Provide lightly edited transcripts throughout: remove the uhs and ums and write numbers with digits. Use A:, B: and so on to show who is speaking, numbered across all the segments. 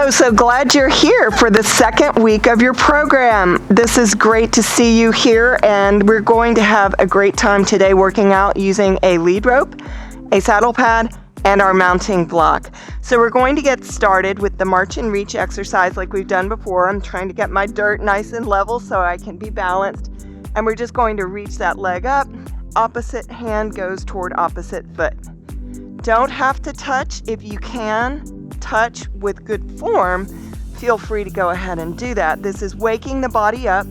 A: So glad you're here for the second week of your program. This is great to see you here, and we're going to have a great time today working out using a lead rope, a saddle pad, and our mounting block. So we're going to get started with the march and reach exercise like we've done before. I'm trying to get my dirt nice and level so I can be balanced. And we're just going to reach that leg up. Opposite hand goes toward opposite foot. Don't have to touch. If you can touch with good form, feel free to go ahead and do that. This is waking the body up,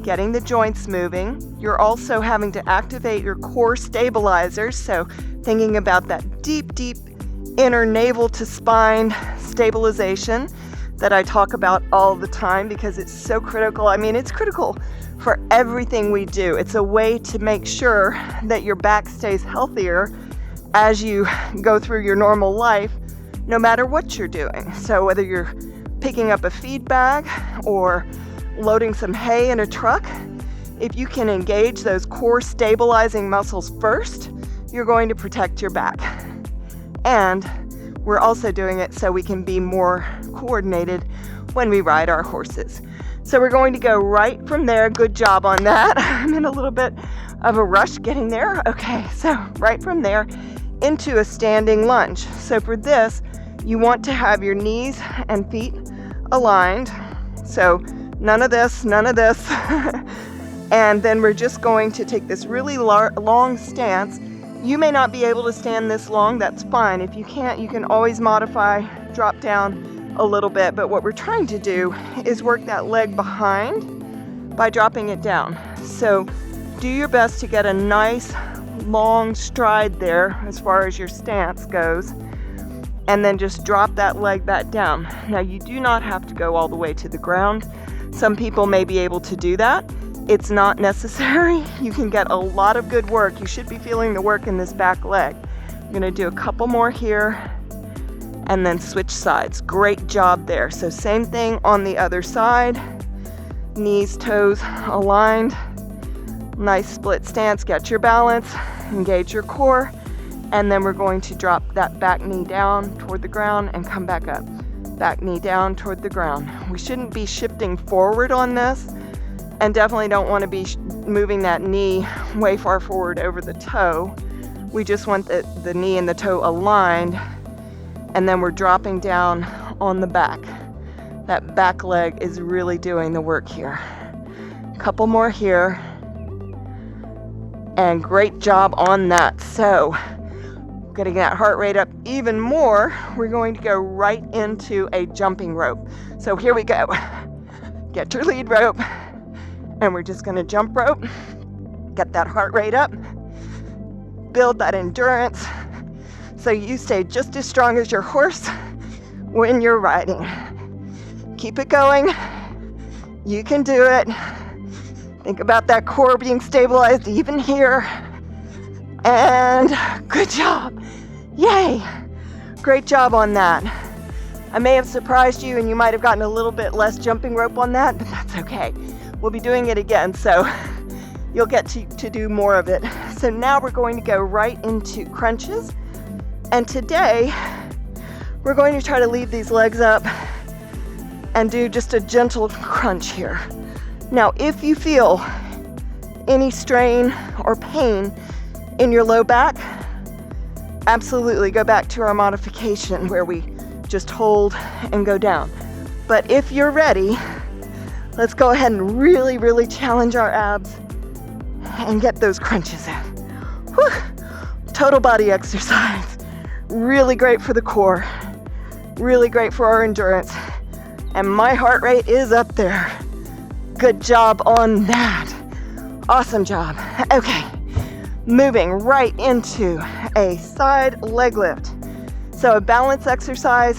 A: getting the joints moving. You're also having to activate your core stabilizers, so thinking about that deep inner navel to spine stabilization that I talk about all the time because it's so critical. I mean, it's critical for everything we do. It's a way to make sure that your back stays healthier as you go through your normal life, no matter what you're doing. So whether you're picking up a feed bag or loading some hay in a truck, if you can engage those core stabilizing muscles first, you're going to protect your back. And we're also doing it so we can be more coordinated when we ride our horses. So we're going to go right from there. Good job on that. I'm in a little bit of a rush getting there. Okay, so right from there into a standing lunge. So for this, you want to have your knees and feet aligned. So none of this. And then we're just going to take this really long stance. You may not be able to stand this long, that's fine. If you can't, you can always modify, drop down a little bit. But what we're trying to do is work that leg behind by dropping it down. So do your best to get a nice long stride there as far as your stance goes, and then just drop that leg back down. Now you do not have to go all the way to the ground. Some people may be able to do that. It's not necessary. You can get a lot of good work. You should be feeling the work in this back leg. I'm gonna do a couple more here and then switch sides. Great job there. So same thing on the other side. Knees, toes aligned. Nice split stance. Get your balance, engage your core, and then we're going to drop that back knee down toward the ground and come back up. Back knee down toward the ground. We shouldn't be shifting forward on this, and definitely don't want to be moving that knee way far forward over the toe. We just want the knee and the toe aligned, and then we're dropping down on the back. That back leg is really doing the work here. Couple more here. And great job on that. So getting that heart rate up even more, we're going to go right into a jumping rope. So here we go. Get your lead rope, and we're just going to jump rope. Get that heart rate up. Build that endurance so you stay just as strong as your horse when you're riding. Keep it going. You can do it. Think about that core being stabilized even here. And good job. Yay. Great job on that. I may have surprised you and you might have gotten a little bit less jumping rope on that, but that's okay. We'll be doing it again, so you'll get to do more of it. So now we're going to go right into crunches. And today, we're going to try to leave these legs up and do just a gentle crunch here. Now, if you feel any strain or pain in your low back, absolutely go back to our modification where we just hold and go down. But if you're ready, let's go ahead and really challenge our abs and get those crunches in. Whew. Total body exercise. Really great for the core. Really great for our endurance. And my heart rate is up there. Good job on that. Awesome job. Okay, moving right into a side leg lift. So a balance exercise,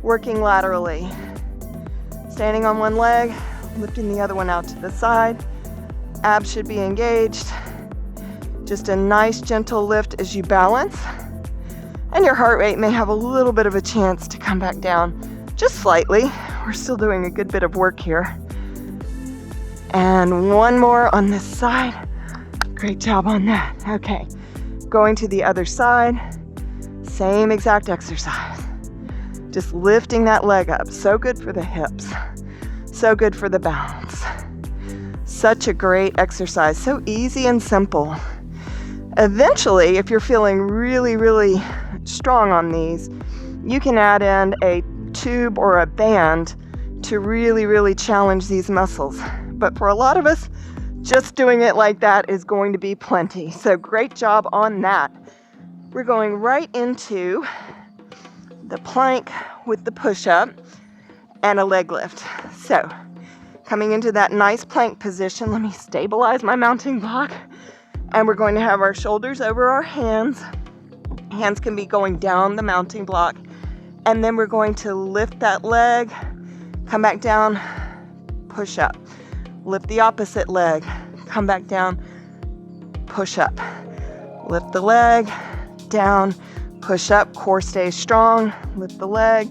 A: working laterally. Standing on one leg, lifting the other one out to the side. Abs should be engaged. Just a nice gentle lift as you balance. And your heart rate may have a little bit of a chance to come back down just slightly. We're still doing a good bit of work here. And one more on this side. Great job on that. Okay, going to the other side. Same exact exercise. Just lifting that leg up. So good for the hips. So good for the balance. Such a great exercise. So easy and simple. Eventually, if you're feeling really, really strong on these, you can add in a tube or a band to really, really challenge these muscles. But for a lot of us, just doing it like that is going to be plenty. So great job on that. We're going right into the plank with the push-up and a leg lift. So coming into that nice plank position, let me stabilize my mounting block. And we're going to have our shoulders over our hands. Hands can be going down the mounting block. And then we're going to lift that leg, come back down, push up. Lift the opposite leg, come back down, push up. Lift the leg, down, push up. Core stays strong. Lift the leg,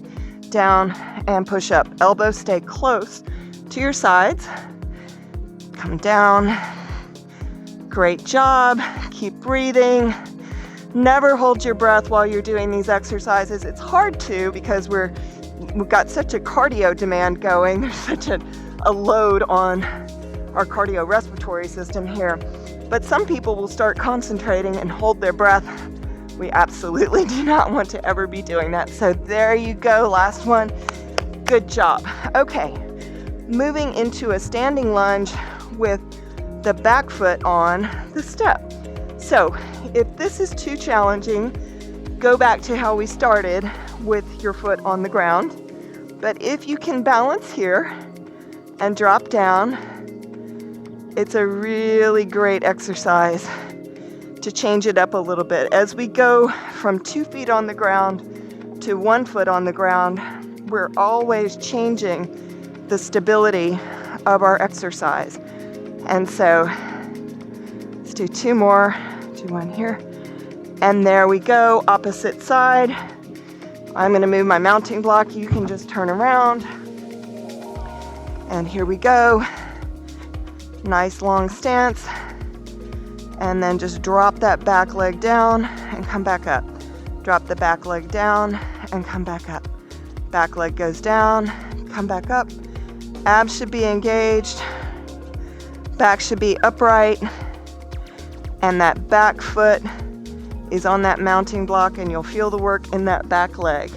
A: down, and push up. Elbows stay close to your sides. Come down. Great job. Keep breathing. Never hold your breath while you're doing these exercises. It's hard to because we've got such a cardio demand going. There's such a load on our cardiorespiratory system here. But some people will start concentrating and hold their breath. We absolutely do not want to ever be doing that. So there you go. Last one. Good job. Okay. Moving into a standing lunge with the back foot on the step. So if this is too challenging, go back to how we started with your foot on the ground. But if you can balance here and drop down, it's a really great exercise to change it up a little bit. As we go from 2 feet on the ground to 1 foot on the ground, we're always changing the stability of our exercise. And so let's do 2 more. Do 1 here. And there we go. Opposite side. I'm going to move my mounting block. You can just turn around. And here we go. Nice long stance. And then just drop that back leg down and come back up. Drop the back leg down and come back up. Back leg goes down, come back up. Abs should be engaged. Back should be upright. And that back foot is on that mounting block, and you'll feel the work in that back leg.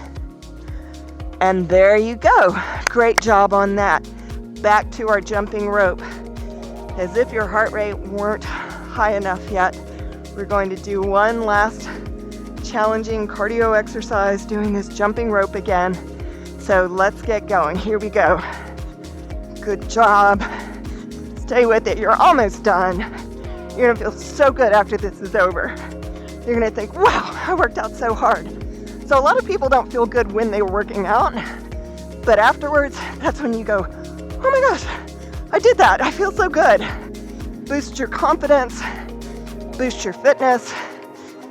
A: And there you go. Great job on that. Back to our jumping rope. As if your heart rate weren't high enough yet, we're going to do one last challenging cardio exercise doing this jumping rope again. So let's get going. Here we go. Good job. Stay with it. You're almost done. You're gonna feel so good after this is over. You're gonna think, wow, I worked out so hard. So a lot of people don't feel good when they were working out, but afterwards, that's when you go, oh my gosh, I did that. I feel so good. Boost your confidence, boost your fitness.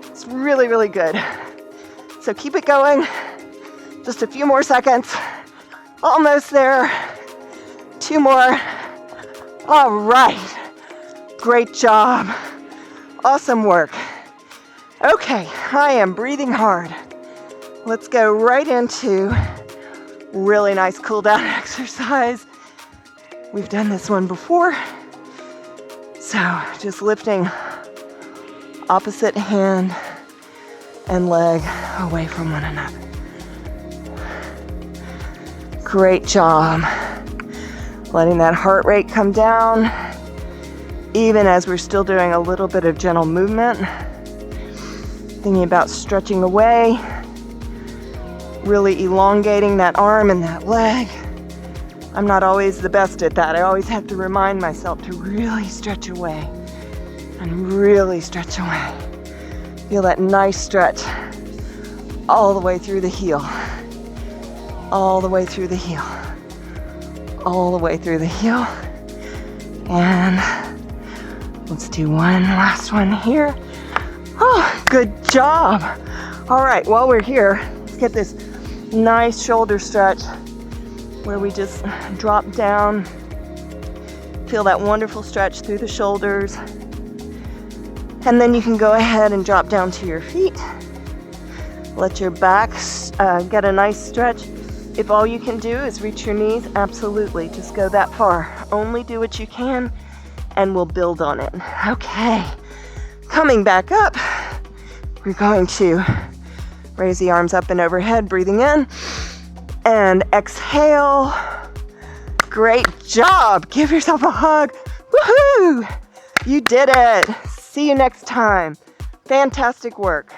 A: It's really, really good. So keep it going. Just a few more seconds. Almost there. 2 more. All right. Great job. Awesome work. Okay, I am breathing hard. Let's go right into really nice cool down exercise. We've done this one before. So just lifting opposite hand and leg away from one another. Great job. Letting that heart rate come down, even as we're still doing a little bit of gentle movement. Thinking about stretching away, really elongating that arm and that leg. I'm not always the best at that. I always have to remind myself to really stretch away and really stretch away. Feel that nice stretch all the way through the heel, all the way through the heel, all the way through the heel. And let's do one last one here. Oh, good job. All right, while we're here, let's get this nice shoulder stretch where we just drop down. Feel that wonderful stretch through the shoulders. And then you can go ahead and drop down to your feet. Let your back get a nice stretch. If all you can do is reach your knees, absolutely, just go that far. Only do what you can, and we'll build on it. Okay, coming back up, we're going to raise the arms up and overhead, breathing in, and exhale. Great job. Give yourself a hug. Woohoo! You did it. See you next time. Fantastic work.